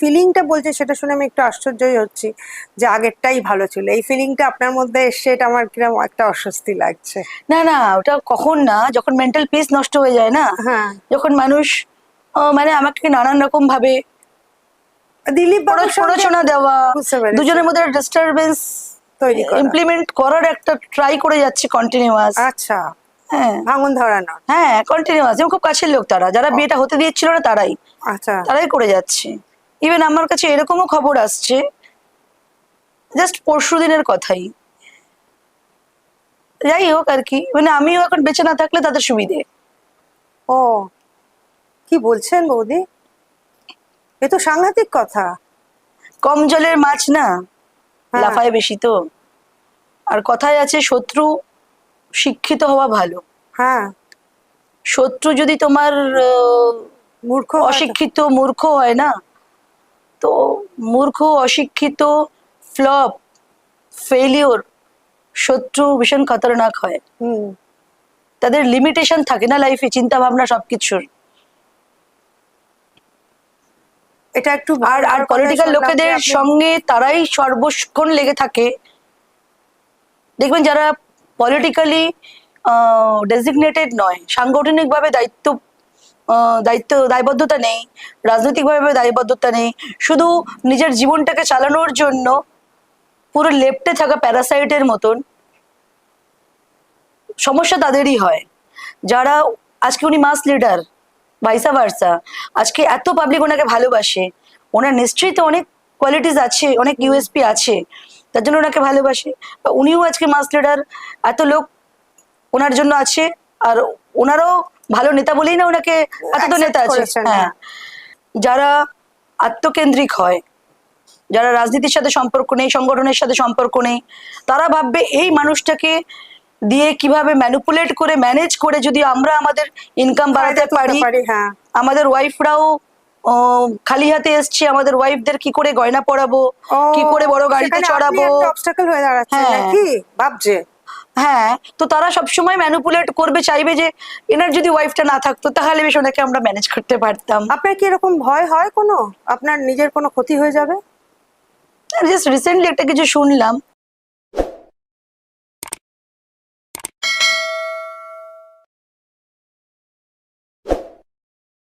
ফিলিংটা বলছে সেটা শুনে আমি একটু আশ্চর্যই হচ্ছি যে আগেরটাই ভালো ছিল। এই ফিলিংটা আপনার মধ্যে এসছে, এটা আমার কিরকম একটা অস্বস্তি লাগছে। না না, ওটা কখন না, যখন মেন্টাল পিস নষ্ট হয়ে যায় না, হ্যাঁ, যখন মানুষ মানে আমাকে নানান রকম ভাবে দিলীপ বাবুর সঙ্গে প্ররোচনা দেওয়া, বুঝতে পেরেছি, দুজনের মধ্যে ডিস্টারবেন্স তৈরি করা। ইমপ্লিমেন্ট করার একটা ট্রাই করে যাচ্ছে কন্টিনিউয়াস। আচ্ছা, হ্যাঁ ভাঙন ধরানো। হ্যাঁ, কন্টিনিউয়াস। এবং খুব কাছের লোক তারা, যারা বিয়েটা হতে দিচ্ছিল না তারাই আচ্ছা, তারাই করে যাচ্ছে। ইভেন আমার কাছে এরকমও খবর আসছে, জাস্ট পরশু দিনের কথাই, যাই হোক আর কি, মানে আমিও এখন বেঁচে না থাকলে তাদের সুবিধে। ও কি বলছেন বৌদি, এ তো সাংঘাতিক কথা। কম জলের মাছ না হ্যাঁ। লাফায় বেশি তো। আর কথায় আছে শত্রু শিক্ষিত হওয়া ভালো। হ্যাঁ, শত্রু যদি তোমার মূর্খ হয় তো। অশিক্ষিত মূর্খ হয় না, তো মূর্খ অশিক্ষিত ফ্লপ ফেলিওর শত্রু ভীষণ খতরনাক হয়। হুম, তাদের লিমিটেশন থাকে না লাইফে, চিন্তা ভাবনা সবকিছুর। এটা একটু আর আর পলিটিক্যাল লোকেদের সঙ্গে তারাই সর্বক্ষণ লেগে থাকে। দেখবেন যারা পলিটিক্যালি ডেজিগনেটেড নয়, সাংগঠনিকভাবে দায়বদ্ধতা নেই, রাজনৈতিকভাবে দায়বদ্ধতা নেই, শুধু নিজের জীবনটাকে চালানোর জন্য পুরো লেপ্টে থাকা প্যারাসাইটের মতন, সমস্যা তাদেরই হয়। যারা আজকে উনি মাস লিডার, ভাইসা ভার্সা, আজকে এত পাবলিক ওনাকে ভালোবাসে, ওনার নিশ্চয়ই তো অনেক কোয়ালিটিস আছে, অনেক ইউএসপি আছে, তার জন্য ওনাকে ভালোবাসে। উনিও আজকে মাস লিডার, এত লোক ওনার জন্য আছে, আর ওনারও ভালো নেতা বলেই না ওনাকে এত তো নেতা আছে। হ্যাঁ, যারা আত্মকেন্দ্রিক হয়, যারা রাজনীতির সাথে সম্পর্ক নেই, সংগঠনের সাথে সম্পর্ক নেই, তারা ভাববে এই মানুষটাকে দিয়ে কিভাবে ম্যানিপুলেট করে ম্যানেজ করে যদি আমরা আমাদের ইনকাম বাড়াতে পারি, আমাদের ওয়াইফরাও খালি হাতে এসছে, আমাদের ওয়াইফদের কি করে গয়না পরাবো, কি করে বড় গাড়িতে চড়াবো, ভাবছে। হ্যাঁ, তো তারা সবসময় ম্যানিপুলেট করবে, চাইবে যে এনার যদি ওয়াইফটা না থাকতো তাহলে বেশ ওনাকে আমরা ম্যানেজ করতে পারতাম। আপনার কি এরকম ভয় হয় কোনো, আপনার নিজের কোনো ক্ষতি হয়ে যাবে? জাস্ট রিসেন্টলি একটা কিছু শুনলাম,